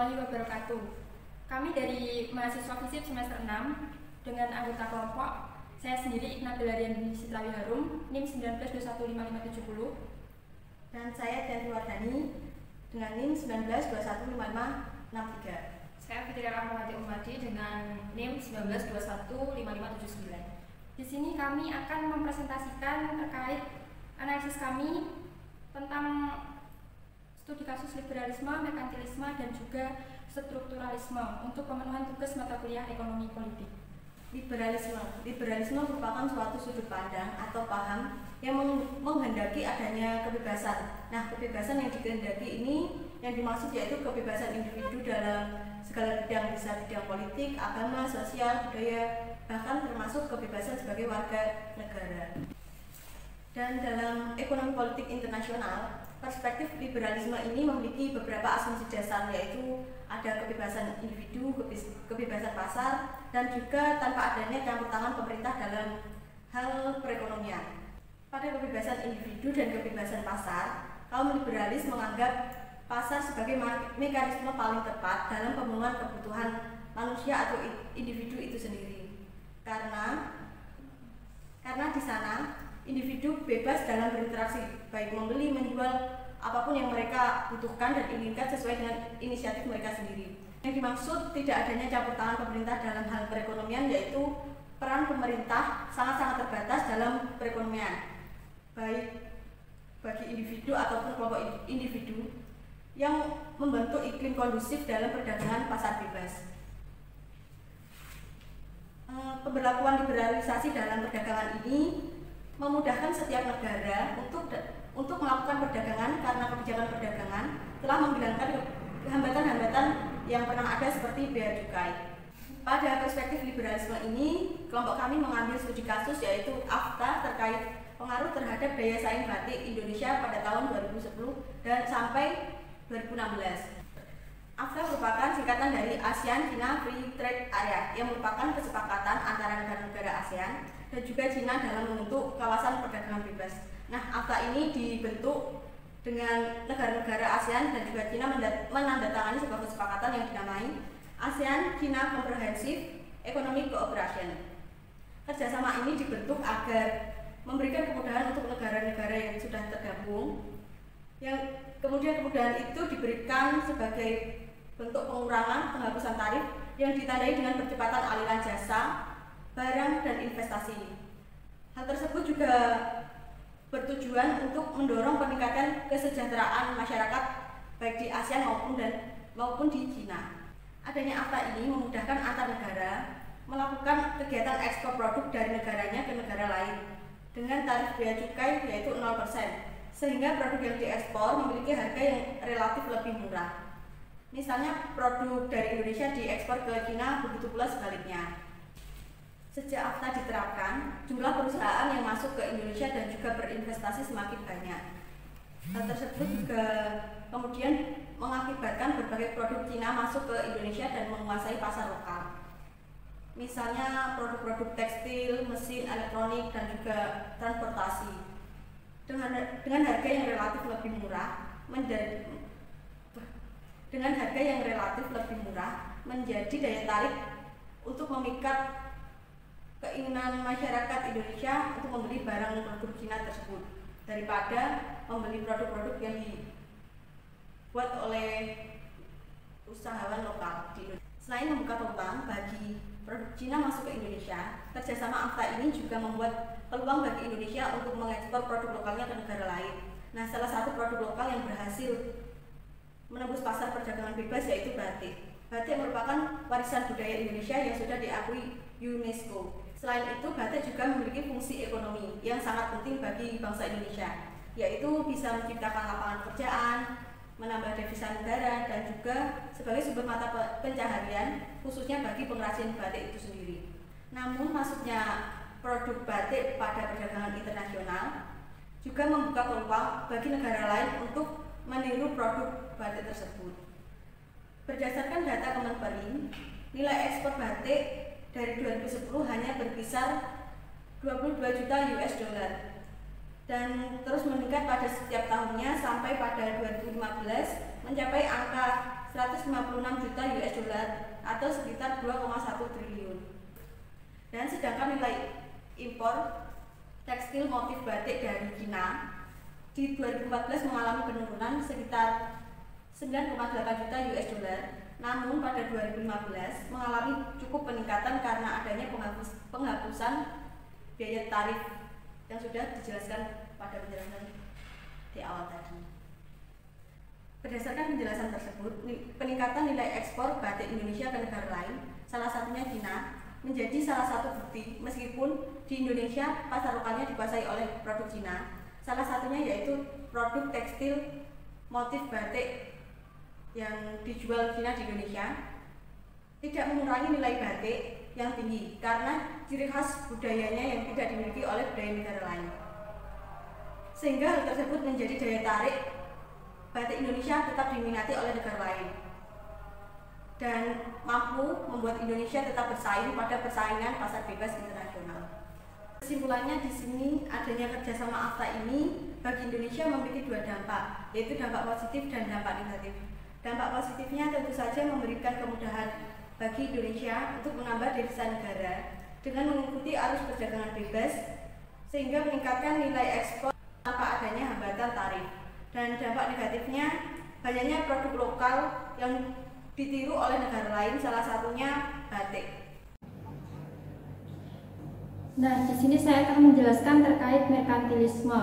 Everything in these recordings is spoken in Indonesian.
warahmatullahi wabarakatuh. Kami dari mahasiswa FISIP semester 6 dengan anggota kelompok saya sendiri Iqna Belarian Sitlawi Harum, NIM 19215570, dan saya Tianti Wardani dengan NIM 19215563. Saya Fitria Rahmawati Umadi dengan NIM 19215579. Di sini kami akan mempresentasikan terkait analisis kami tentang studi kasus liberalisme, merkantilisme, dan juga strukturalisme untuk pemenuhan tugas mata kuliah ekonomi politik. Liberalisme merupakan suatu sudut pandang atau paham yang menghendaki adanya kebebasan. Nah, kebebasan yang dikehendaki ini yang dimaksud yaitu kebebasan individu dalam segala bidang, bisa bidang politik, agama, sosial, budaya, bahkan termasuk kebebasan sebagai warga negara. Dan dalam ekonomi politik internasional, perspektif liberalisme ini memiliki beberapa asumsi dasar, yaitu ada kebebasan individu, kebebasan pasar, dan juga tanpa adanya campur tangan pemerintah dalam hal perekonomian. Pada kebebasan individu dan kebebasan pasar, kaum liberalis menganggap pasar sebagai mekanisme paling tepat dalam pemenuhan kebutuhan manusia atau individu itu sendiri. Karena di sana individu bebas dalam berinteraksi, baik membeli, menjual, apapun yang mereka butuhkan dan inginkan sesuai dengan inisiatif mereka sendiri. Yang dimaksud tidak adanya campur tangan pemerintah dalam hal perekonomian, yaitu peran pemerintah sangat-sangat terbatas dalam perekonomian, baik bagi individu ataupun kelompok individu yang membentuk iklim kondusif dalam perdagangan pasar bebas. Pemberlakuan liberalisasi dalam perdagangan ini memudahkan setiap negara untuk melakukan perdagangan karena kebijakan perdagangan telah menghilangkan hambatan-hambatan yang pernah ada seperti bea cukai. Pada perspektif liberalisme ini, kelompok kami mengambil studi kasus yaitu AFTA terkait pengaruh terhadap daya saing batik Indonesia pada tahun 2010 dan sampai 2016. AFTA merupakan singkatan dari ASEAN China Free Trade Area yang merupakan kesepakatan antara negara-negara ASEAN dan juga China dalam membentuk kawasan perdagangan bebas. Nah, AFTA ini dibentuk dengan negara-negara ASEAN dan juga China menandatangani sebuah kesepakatan yang dinamai ASEAN China Comprehensive Economic Cooperation. Kerjasama ini dibentuk agar memberikan kemudahan untuk negara-negara yang sudah tergabung, yang kemudian kemudahan itu diberikan sebagai bentuk pengurangan penghapusan tarif yang ditandai dengan percepatan aliran jasa, barang, dan investasi. Hal tersebut juga bertujuan untuk mendorong peningkatan kesejahteraan masyarakat baik di ASEAN maupun di China. Adanya AFTA ini memudahkan antar negara melakukan kegiatan ekspor produk dari negaranya ke negara lain dengan tarif bea cukai yaitu 0%, sehingga produk yang diekspor memiliki harga yang relatif lebih murah. Misalnya produk dari Indonesia diekspor ke China, begitu pula sebaliknya. Sejak AFTA diterapkan, jumlah perusahaan yang masuk ke Indonesia dan juga berinvestasi semakin banyak. Hal tersebut juga kemudian mengakibatkan berbagai produk Cina masuk ke Indonesia dan menguasai pasar lokal. Misalnya produk-produk tekstil, mesin, elektronik, dan juga transportasi. Dengan harga yang relatif lebih murah menjadi daya tarik untuk memikat keinginan masyarakat Indonesia untuk membeli barang produk Cina tersebut daripada membeli produk-produk yang dibuat oleh usahawan lokal di Indonesia. Selain membuka peluang bagi produk Cina masuk ke Indonesia, kerjasama AFTA ini juga membuat peluang bagi Indonesia untuk mengekspor produk lokalnya ke negara lain. Nah, salah satu produk lokal yang berhasil menembus pasar perdagangan bebas yaitu batik. Batik merupakan warisan budaya Indonesia yang sudah diakui UNESCO. Selain itu, batik juga memiliki fungsi ekonomi yang sangat penting bagi bangsa Indonesia, yaitu bisa menciptakan lapangan pekerjaan, menambah devisa negara, dan juga sebagai sumber mata pencaharian khususnya bagi pengrajin batik itu sendiri. Namun masuknya produk batik pada perdagangan internasional juga membuka peluang bagi negara lain untuk meniru produk batik tersebut. Berdasarkan data Kemenperin, nilai ekspor batik dari 2010 hanya berkisar 22 juta US dollar dan terus meningkat pada setiap tahunnya sampai pada 2015 mencapai angka 156 juta US dollar atau sekitar 2,1 triliun. Dan sedangkan nilai impor tekstil motif batik dari Cina di 2014 mengalami penurunan sekitar 9,8 juta US dollar. Namun pada 2015 mengalami cukup peningkatan karena adanya penghapusan biaya tarif yang sudah dijelaskan pada penjelasan di awal tadi. Berdasarkan penjelasan tersebut, peningkatan nilai ekspor batik Indonesia ke negara lain, salah satunya Cina, menjadi salah satu bukti meskipun di Indonesia pasar lokalnya dikuasai oleh produk Cina. Salah satunya yaitu produk tekstil motif batik yang dijual Cina di Indonesia tidak mengurangi nilai batik yang tinggi karena ciri khas budayanya yang tidak dimiliki oleh budaya negara lain. Sehingga hal tersebut menjadi daya tarik batik Indonesia tetap diminati oleh negara lain dan mampu membuat Indonesia tetap bersaing pada persaingan pasar bebas internasional. Kesimpulannya di sini adanya kerjasama AFTA ini bagi Indonesia memiliki dua dampak, yaitu dampak positif dan dampak negatif. Dampak positifnya tentu saja memberikan kemudahan bagi Indonesia untuk menambah devisa negara dengan mengikuti arus perdagangan bebas sehingga meningkatkan nilai ekspor tanpa adanya hambatan tarif. Dan dampak negatifnya banyaknya produk lokal yang ditiru oleh negara lain, salah satunya batik. Nah, di sini saya akan menjelaskan terkait merkantilisme.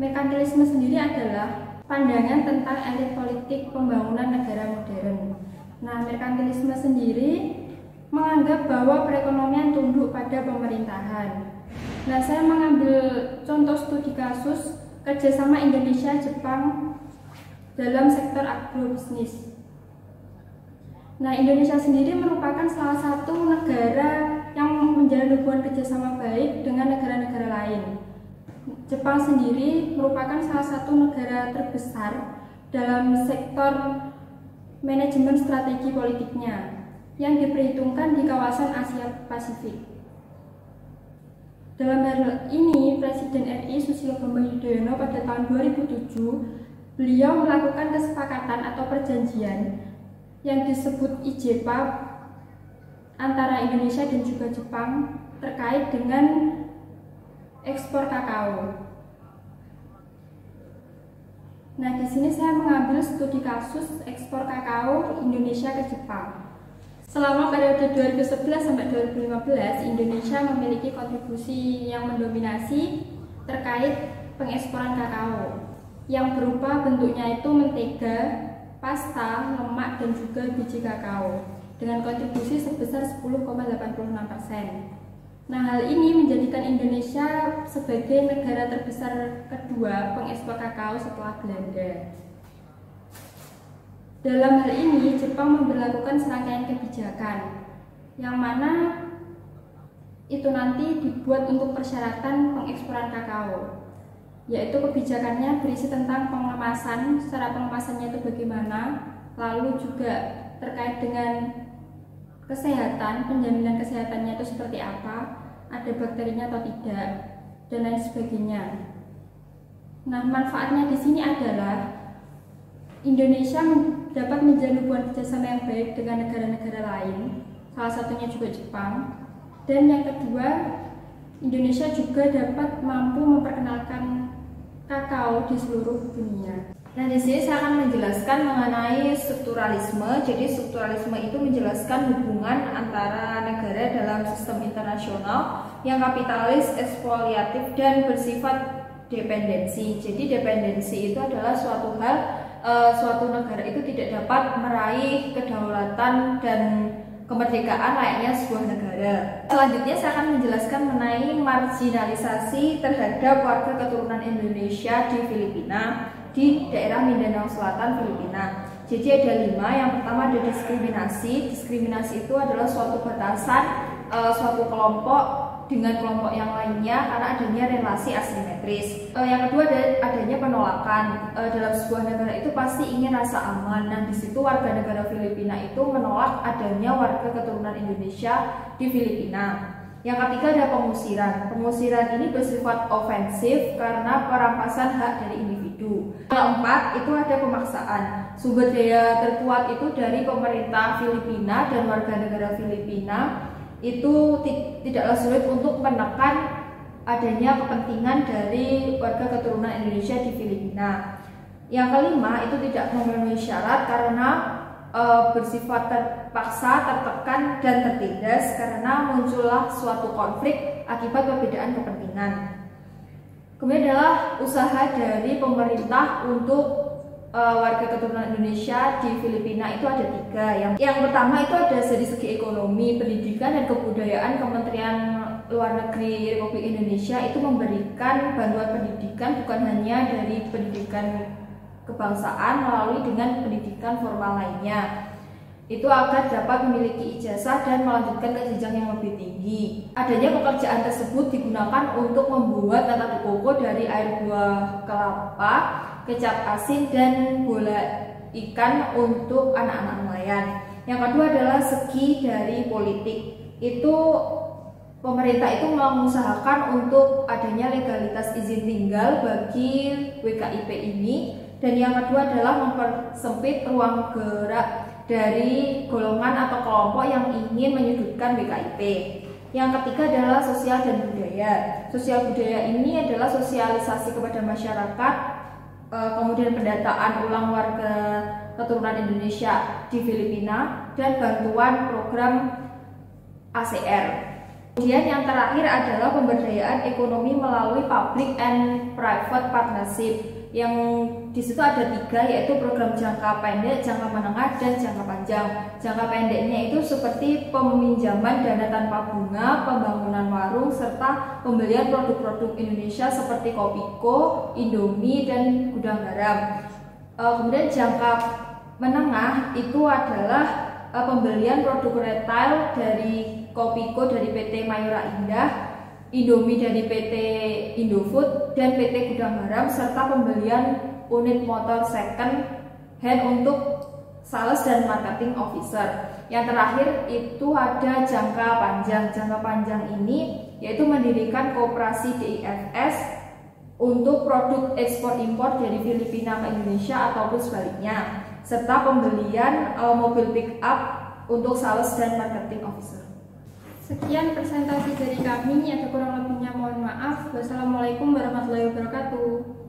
Merkantilisme sendiri adalah pandangan tentang elit politik pembangunan negara modern. Nah, merkantilisme sendiri menganggap bahwa perekonomian tunduk pada pemerintahan. Nah, saya mengambil contoh studi kasus kerjasama Indonesia-Jepang dalam sektor agrobisnis. Nah, Indonesia sendiri merupakan salah satu negara yang menjalin hubungan kerjasama baik dengan negara-negara lain. Jepang sendiri merupakan salah satu negara terbesar dalam sektor manajemen strategi politiknya yang diperhitungkan di kawasan Asia Pasifik. Dalam hal ini, Presiden RI Susilo Bambang Yudhoyono pada tahun 2007 beliau melakukan kesepakatan atau perjanjian yang disebut IJPA antara Indonesia dan juga Jepang terkait dengan ekspor kakao. Nah, di sini saya mengambil studi kasus ekspor kakao Indonesia ke Jepang. Selama periode 2011 sampai 2015, Indonesia memiliki kontribusi yang mendominasi terkait pengeksporan kakao yang berupa bentuknya itu mentega, pasta, lemak, dan juga biji kakao dengan kontribusi sebesar 10,86%. Nah, hal ini menjadikan Indonesia sebagai negara terbesar kedua pengekspor kakao setelah Belanda. Dalam hal ini, Jepang memberlakukan serangkaian kebijakan yang mana itu nanti dibuat untuk persyaratan pengeksporan kakao, yaitu kebijakannya berisi tentang pengemasan, cara pengemasannya itu bagaimana, lalu juga terkait dengan kesehatan, penjaminan kesehatannya itu seperti apa, ada bakterinya atau tidak, dan lain sebagainya. Nah, manfaatnya di sini adalah Indonesia dapat menjalin hubungan kerjasama yang baik dengan negara-negara lain, salah satunya juga Jepang. Dan yang kedua, Indonesia juga dapat mampu memperkenalkan kakao di seluruh dunia. Nah, di sini saya akan menjelaskan mengenai strukturalisme. Jadi strukturalisme itu menjelaskan hubungan antara negara dalam sistem internasional yang kapitalis, ekspoliatif, dan bersifat dependensi. Jadi dependensi itu adalah suatu hal, suatu negara itu tidak dapat meraih kedaulatan dan kemerdekaan layaknya sebuah negara. Selanjutnya saya akan menjelaskan mengenai marginalisasi terhadap warga keturunan Indonesia di Filipina, di daerah Mindanao Selatan, Filipina. Jadi ada 5. Yang pertama ada diskriminasi. Diskriminasi itu adalah suatu batasan suatu kelompok dengan kelompok yang lainnya karena adanya relasi asimetris. Yang kedua adanya penolakan. Dalam sebuah negara itu pasti ingin rasa aman. Nah, di situ warga negara Filipina itu menolak adanya warga keturunan Indonesia di Filipina. Yang ketiga ada pengusiran. Pengusiran ini bersifat ofensif karena perampasan hak dari individu. individu. Keempat, itu ada pemaksaan. Sumber daya terkuat itu dari pemerintah Filipina dan warga negara Filipina itu tidaklah sulit untuk menekan adanya kepentingan dari warga keturunan Indonesia di Filipina. Yang kelima, itu tidak memenuhi syarat karena bersifat terpaksa, tertekan, dan tertindas karena muncullah suatu konflik akibat perbedaan kepentingan. Kemudian adalah usaha dari pemerintah untuk warga keturunan Indonesia di Filipina itu ada 3. Yang pertama itu ada dari segi ekonomi, pendidikan, dan kebudayaan. Kementerian Luar Negeri Republik Indonesia itu memberikan bantuan pendidikan bukan hanya dari pendidikan kebangsaan melalui dengan pendidikan formal lainnya, itu agar dapat memiliki ijazah dan melanjutkan ke jenjang yang lebih tinggi. Adanya pekerjaan tersebut digunakan untuk membuat tata koko dari air buah kelapa, kecap asin, dan bola ikan untuk anak-anak nelayan. Yang kedua adalah segi dari politik. Itu pemerintah itu mengusahakan untuk adanya legalitas izin tinggal bagi WKIP ini. Dan yang kedua adalah mempersempit ruang gerak dari golongan atau kelompok yang ingin menyudutkan WKIP. Yang ketiga adalah sosial dan budaya. Sosial budaya ini adalah sosialisasi kepada masyarakat, kemudian pendataan ulang warga keturunan Indonesia di Filipina, dan bantuan program ACR. Kemudian yang terakhir adalah pemberdayaan ekonomi melalui public and private partnership. Yang di situ ada 3, yaitu program jangka pendek, jangka menengah, dan jangka panjang. Jangka pendeknya itu seperti peminjaman dana tanpa bunga, pembangunan warung, serta pembelian produk-produk Indonesia seperti Kopiko, Indomie, dan gudang garam. Kemudian jangka menengah itu adalah pembelian produk retail dari Kopiko dari PT Mayora Indah, Indomie dari PT Indofood, dan PT Gudang Garam, serta pembelian unit motor second hand untuk sales dan marketing officer. Yang terakhir itu ada jangka panjang. Jangka panjang ini yaitu mendirikan koperasi DIFS untuk produk ekspor impor dari Filipina ke Indonesia ataupun sebaliknya, serta pembelian mobil pick up untuk sales dan marketing officer. Sekian presentasi dari kami, ada kurang lebihnya mohon maaf. Wassalamualaikum warahmatullahi wabarakatuh.